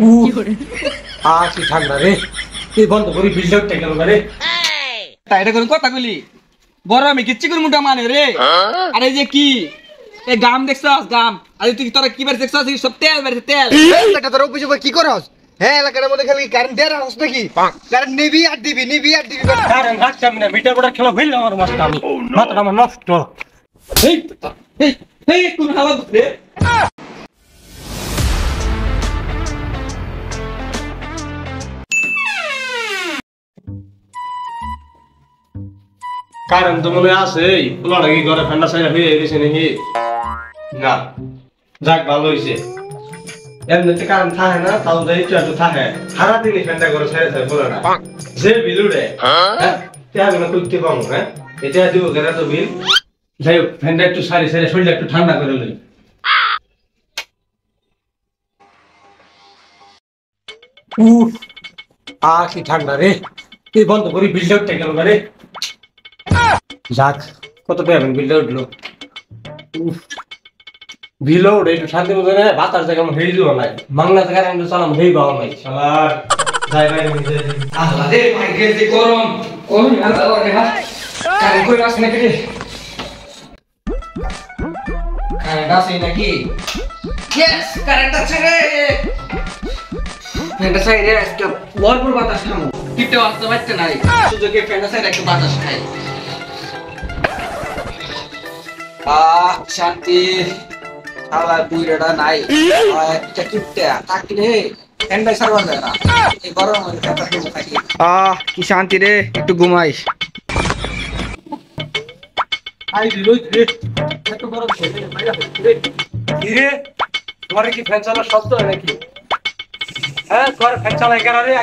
কি ঠান্ডা রে, এই বন্ধ করি বিল্ডারটা গেল রে। এটা কোন কথা কইলি? গরমে কি চিকুর মুটা মানে রে? আরে যে কি এই গাম দেখছস গাম? আরে তুই তোরা কি বার দেখছস? সব তেল বাড়ছে তেল। এটা তোর অফিসে কি করস? হ্যাঁ এলাকার মধ্যে খালি কারেন্ট দেয়ার হস নাকি? কারেন্ট নিবি আর দিবি কারণ রাখতাম না, মিটার বড় খেলা হইল আমার মাথা, আমি মাথাটা আমার নষ্ট। এই এই এই কোন হাওয়া রে? কারণ তো মনে আছে পোলাটা কি ঘরে ঠান্ডা সাইডা হয়ে গেছে নাকি? না, যাক ভালো হয়েছে। এমনিতে কারণ থাকে না, তাও তো একটু একটু থাকে। সারাদিনই ফ্যানটা করে ছেড়ে থাকে পোলাটা। যে বিল উঠে না করতে পাবো, হ্যাঁ এটা দিব কেন তো বিল। যাই হোক, ফ্যানটা একটু সারি সারি শরীরটা একটু ঠান্ডা করে লই। কি ঠান্ডা রে, এই বন্ধ করি বিল্ডারটা গেল রে। যাক, কত পেবেন বিলটা উঠলো। বিলও উঠে একটু শান্তি মতো নেই, বাতাস জায়গা আমার হয়ে যাবো নাই, বাংলা জায়গায় আমি চালাম হয়ে পাওয়া নাই। সালার যাই ভাই আরে ভাই যে গরম ওই আল্লাহ রে হ্যাঁ কারে কই রাস নাকি রে? কারেন্ট আছে নাকি? ইয়েস কারেন্ট আছে রে। ফ্যানটা চাই রে, একটা ভরপুর বাতাস খামু। টিপতে আসতে পারতে নাই, সুযোগে ফ্যানটা চাই একটা বাতাস খাই। শান্তি আল্লাহ বুইড়াটা নাই একটা টিপতে থাকলে ফ্যানটা সারবা যায় না। এই গরম ফ্যানটা থাকি কি শান্তি রে, একটু ঘুমাই। আই রোজ রে এত বড় ছেলে মাইরা রে। কি রে, তোমার কি ফ্যান চালার শব্দ হয় নাকি? হ্যাঁ তোমার ফ্যান চালাই কেন রে?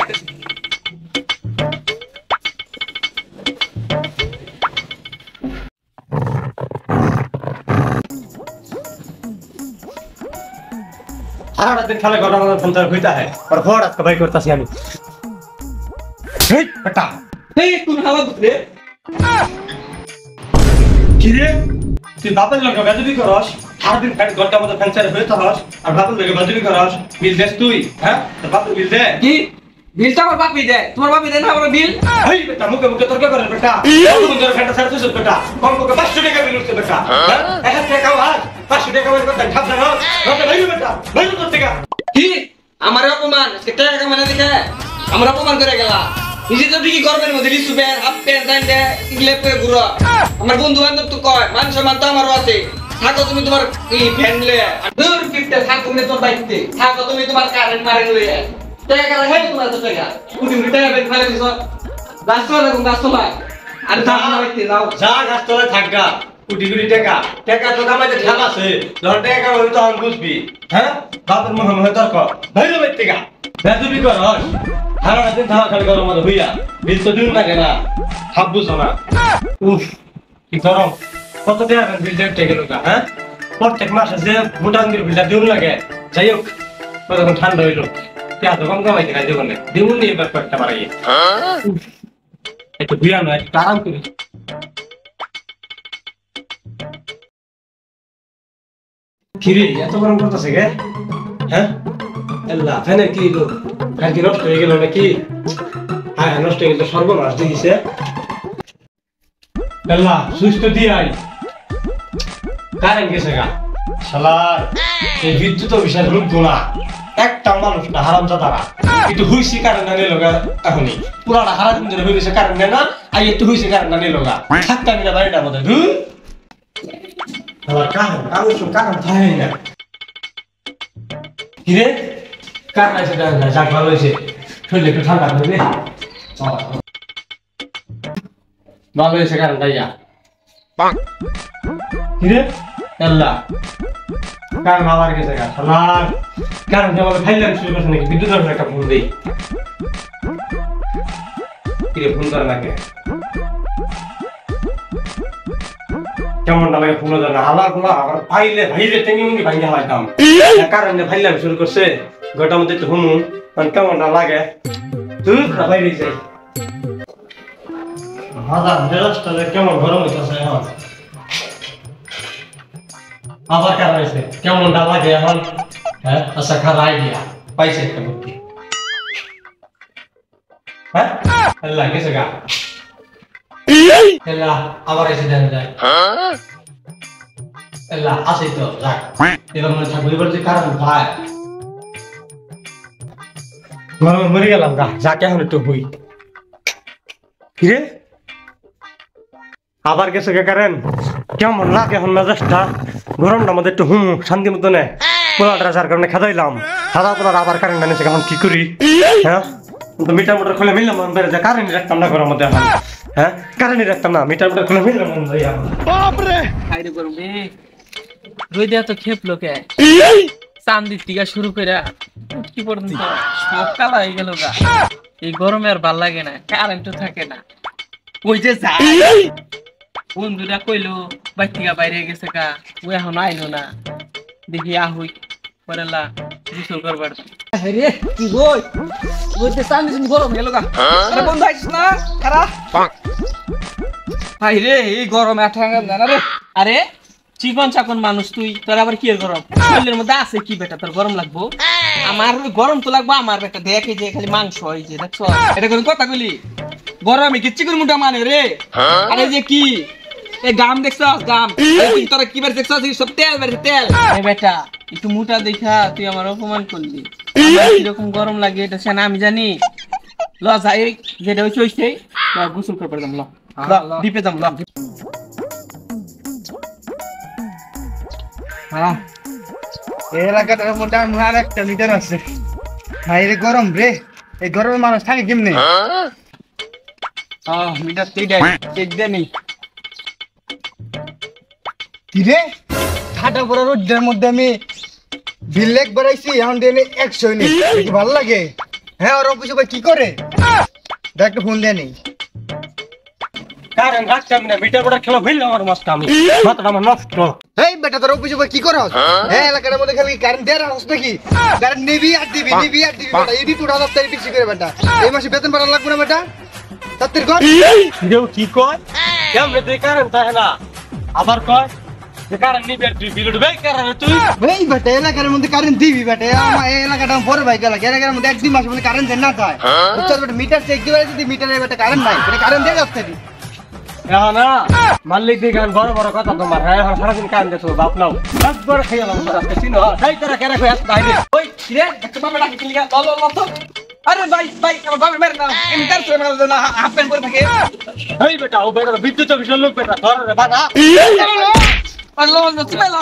সারা দিন খেলা ঘটনা আমাদের ফোন তার হইতা হয়, আর ঘর আজকে বাই করতেছি আমি। এই বেটা, এই কোন হাওয়া রে? কি রে, তুই বাপের লোক বেদবি করস? সারাদিন ফ্যান ঘরটা মতো ফ্যান চালে হইতে হস, আর বাপের লোক বেদবি করস? বিল দেস তুই? হ্যাঁ তোর বাপের বিল দে। কি বিলটা আমার বাপই দেয়? তোমার বাপই দেয় না আমার বিল? এই বেটা, মুখে মুখে তর্ক করে বেটা। কত বন্ধুর ফ্যানটা ছাড় তুই বেটা, কম করে 500 টাকা বিল উঠছে বেটা। হ্যাঁ 1000 টাকা আর 500 টাকা বের করতে ঠাপ না হস। কত ভাই বেটা, ভাই কত টাকা? কি আমার অপমান আজকে টাকা মানে দেখে আমার অপমান করে গেলা। নিজে তো ঠিকই গরমের মধ্যে লিচু প্যান্ট হাফ প্যান্ট প্যান্টে ইগলে পরে ঘুরো। আমার বন্ধু বান্ধব তো কয় মান সম্মান তো আমারও আছে। থাকো তুমি তোমার এই ফ্যান লয়ে, আর দূর কিপটে থাকো তুমি তোর বাইতে, থাকো তুমি তোমার কারেন্ট মারেন লয়ে। টাকা গেলা হে তোমার তো টাকা উনি উনি টাকা বের ফেলে দিছো। রাস্তা লাগুন রাস্তা লাগ আর থাকো না বাইতে যাও। যা গাছতলা থাকগা, কোটি কোটি টাকা টাকা তো কামাইতে ঠাপ আছে। যখন টাকা কামাবি তখন বুঝবি। হ্যাঁ বাপের মুখে মুখে তর্ক, ভাই ভাই টাকা বেদবি করস। সারা দিন থাকা খালি গরম মতো হইয়া বিল তো দিন লাগে না, হাব বুঝো না। উফ কি গরম, কত টাকা বিল দেখতে গেল গা? হ্যাঁ প্রত্যেক মাসে যে ভুটান দিয়ে বিলটা দিন লাগে। যাই হোক তখন ঠান্ডা হইলো, পেঁয়াজ কম কামাইতে খাই দেবো না, দিন নিয়ে এবার কয়েকটা বাড়াইয়ে একটু বিয়া নয়, একটু আরাম করি। কিরে এত গরম করতেছে গে? হ্যাঁ আল্লাহ, ফ্যানের কি হলো? ফ্যান কি নষ্ট হয়ে গেল নাকি? হ্যাঁ নষ্ট হয়ে গেল, সর্বনাশ দিয়েছে। আল্লাহ সুইচ তো দিয়ে আই, কারেন্ট গেছে গা। শালার এই বিদ্যুৎ বিশাল রূপ গোলা, একটা মানুষ না হারামজাদারা একটু হুইসি কারেন্ট নিয়ে লগা। এখনই পুরাটা হারা দিন ধরে হয়ে গেছে কারেন্ট নেয় না, আর একটু হুইসি কারেন্ট নিয়ে লগা থাকতাম না বাড়িটার মধ্যে। ধুর কারেন্ট থাকে না। কিরে কার আছে? যাক ভালো হয়েছে, শরীরে একটু ঠান্ডা করবে। ভালো হয়েছে কারণ তাইয়া। কিরে আল্লাহ, কারণ আবার গেছে গা। শালার কারণ আমাকে ফাইলাম শুরু করছে নাকি? বিদ্যুৎ একটা ফোন দেই। কিরে ফোন করে নাকি? কেমনটা লাগে ফোন ধরে না? হালা গুলা আমার ফাইলে ভাইলে টেনে উনি ভাঙে হালাইতাম। কারণে ফাইলাম শুরু করছে, গোটার মধ্যে একটু শুনুন কেমনটা লাগে। তুই বাইরে যাই কেমন গরম হইতেছে এখন। আবার কারণ হয়েছে কেমনটা লাগে এখন। হ্যাঁ আচ্ছা খারাপ আইডিয়া। পাইছে একটা বুদ্ধি হ্যাঁ আল্লাহ গেছে গা আল্লাহ আবার এসে দেন যায় আল্লাহ আসে তো যাক এবার মনে থাকবে এবার যে কারণ ভাই মরে গেলাম গা যাকে এখন একটু হই কিরে আবার গেছে কে কারেন কেমন লাগে এখন মেজাজটা গরমটা আমাদের একটু শান্তি মতো নেয় পোলাটা যার কারণে খাদাইলাম খাদা পোলার আবার কারেন্ট আনেছে এখন কি করি হ্যাঁ মিটার মোটর খুলে মিললাম বেড়ে যায় কারেন্ট রাখতাম না ঘরের মধ্যে এখন হ্যাঁ কারেন্ট রাখতাম না মিটার মোটর খুলে মিললাম বাপরে খাইরে করবে রই দেয়া তো খেপলো কে চান্দির টিকা শুরু করে কি পর্যন্ত সব কালা হয়ে গেল গা এই গরমে আর ভাল লাগে না কারেন্টও থাকে না ওই যে যায় বন্ধুরা কইলো বাইতিকা বাইরে গেছে কা ও এখন আইলো না দেখি আহুই পরেলা গোসল করবার আরে কি বই বইতে সামনে তুমি গরম গেল গা আরে বন্ধু আইছিস না খারা হাই রে এই গরমে আঠাঙ্গা না রে আরে চিকন চাকন মানুষ তুই তোর আবার কি এর গরম শরীরের মধ্যে আছে কি বেটা তোর গরম লাগবো আমার গরম তো লাগবো আমার বেটা দেখে যে খালি মাংস হয় যে দেখছো এটা কোন কথা কইলি গরমে কি চিকুর মুটা মানে রে আরে যে কি এই গাম দেখছস গাম এই তোরা কি বার দেখছস সব তেল বের তেল এ বেটা একটু মোটা দেখা তুই আমার অপমান করলি আমার কিরকম গরম লাগে এটা সে না আমি জানি ল যাই যেটা হইছে হইছে গোসল করবার যাম ল দ্বীপে যাম ল হ্যাঁ এই এলাকাটার মধ্যে আমি আর একটা লিটার আছে ভাই রে গরম রে এই গরমে মানুষ থাকে কেমনে মিটার তেইডাই চেক দে নি কি রে ঠাটা পড়া রোদের মধ্যে আমি বিল লেক বাড়াইছি এখন দিয়ে 100 নেই কি ভালো লাগে হ্যাঁ ওর অফিসে ভাই কি করে দেখ একটা ফোন দেয় নেই কারেন্ট রাখতাম না মিটার মোটর খেলা হইল আমার মাস্টার আমি মাথাটা আমার নষ্ট এই বেটা তোর অফিসে ভাই কি করস হ্যাঁ এলাকার মধ্যে খালি কারেন্ট দেয় রাখস নাকি কারেন্ট নিবি আর দিবি বেটা এডি 2000 টাকা বেশি করে বেটা এই মাসে বেতন বাড়া লাগবে না বেটা তাত্তির কর কেউ কি কয় কেমনে তুই কারেন্ট থাকে না আবার কয় যে কারেন্ট নিবি আর তুই বিল উঠবে কারেন্ট তুই এই বেটা এলাকার মধ্যে কারেন্ট দিবি বেটা আমার এই এলাকাটা বড় ভাই গেল এলাকার মধ্যে একদিন মাসে মধ্যে কারেন্ট দেন না তাই বুঝছস বেটা মিটার চেক দিবে যদি মিটারে বেটা কারেন্ট নাই এটা কারেন্ট দিয়ে যাচ্ছে এখন না মালিক দিকে বড় বড় কথা তোমার হ্যাঁ এখন সারাদিন কারেন্ট দেখো বাপ নাও একবার খেয়ে গেলাম রাস্তা চিনো তাই তোরা কেন কই আসতে বাইরে ওই রে একটা বাবা ডাকি লিগা ল ল তো আরে ভাই ভাই আমার বাবা মেরে না এমনি তার সরে মেরে না হাফ প্যান্ট পরে থাকে এই বেটা ও বেটা বিদ্যুৎ অফিসের লোক বেটা ধর রে বানা আল্লাহ আল্লাহ চলে ল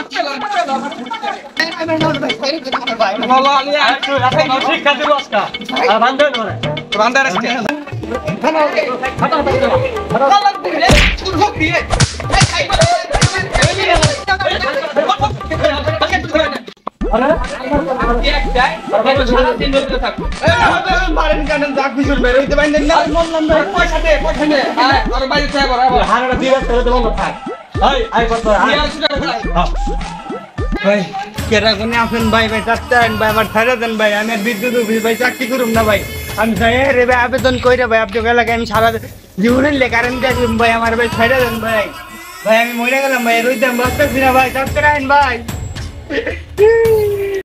আলিয়া ঠিক কাজে রসকা আর বান্ধব ধরে বান্দা রাখছে বিদ্যুৎ ভাই চাকরি করুম না ভাই আমি রে ভাই আবেদন কইরা ভাই আপনার এলাকায় আমি সারা জীবনের কারেন্ট দিয়ে ভাই আমার ভাই ছেড়ে দেন ভাই ভাই আমি মরে গেলাম ভাই রইতাম বাঁচতেছি না ভাই চাকরি আইন ভাই